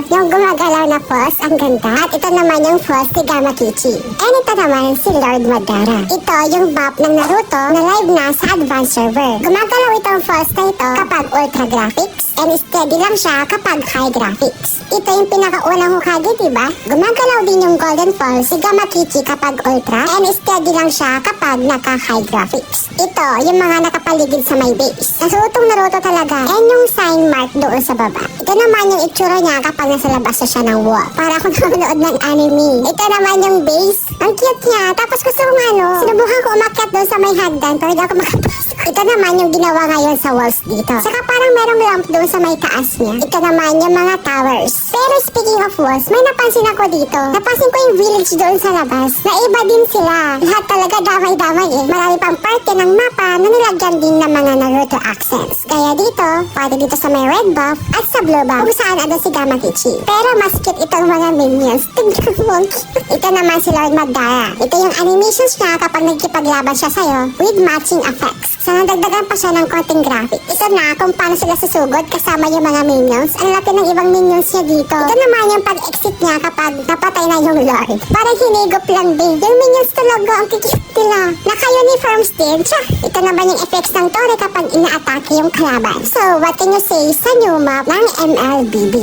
yung gumagalaw na falls, ang ganda. At ito naman yung falls ni Gamakichi. And ito naman si Lord Madara. Ito yung buff ng Naruto na live na sa advanced server. Gumagalaw itong falls na ito kapag ultra graphics and steady lang siya kapag high graphics. Ito yung pinakaunang Hokage, diba? Gumagalaw din yung Golden Falls si Gamakichi kapag ultra and steady lang siya kapag naka-high graphics. Ito yung mga nakapaligid sa may base. Nasutong Naruto talaga and yung sign mark doon sa baba. Ito naman yung itsura niya kapag nasa labas na siya ng wall. Para kung nanonood ng anime. Ito naman yung base. Ang cute niya. Tapos gusto kong sinubukan ko umakyat doon sa may hagdan pero di ako makapasok. Ito naman yung ginawa ngayon sa walls dito. Saka parang merong lamp doon sa may taas niya. Ito naman yung mga towers. Pero speaking of walls, may napansin ako dito. Napansin ko yung village doon sa labas. Naiba din sila. Lahat talaga damay-damay eh. Marami pang parte ng mapa na nilagyan din ng mga Naruto accents. Kaya dito, pati dito sa may red buff at sa blue buff kung saan ano si Gamakichi. Pero mas cute itong mga minions. Tignan mo. Ito naman si Lord Madara. Ito yung animations niya kapag nagkipaglaban siya sa'yo with matching effects. So nadagdagan pa siya ng konting graphic. Ito na kung paano sila susugod kasama yung mga minions. Ang laki ng ibang minions niya dito. Ito naman yung pag-exit niya kapag napatay na yung Lord. Parang hinigop lang din. Yung minions talaga ang kikit nila. Naka-uniforms din. Tsa! Ito naman yung effects ng Tore kapag ina-atake yung kalaban. So what can you say sa new map ng MLBB?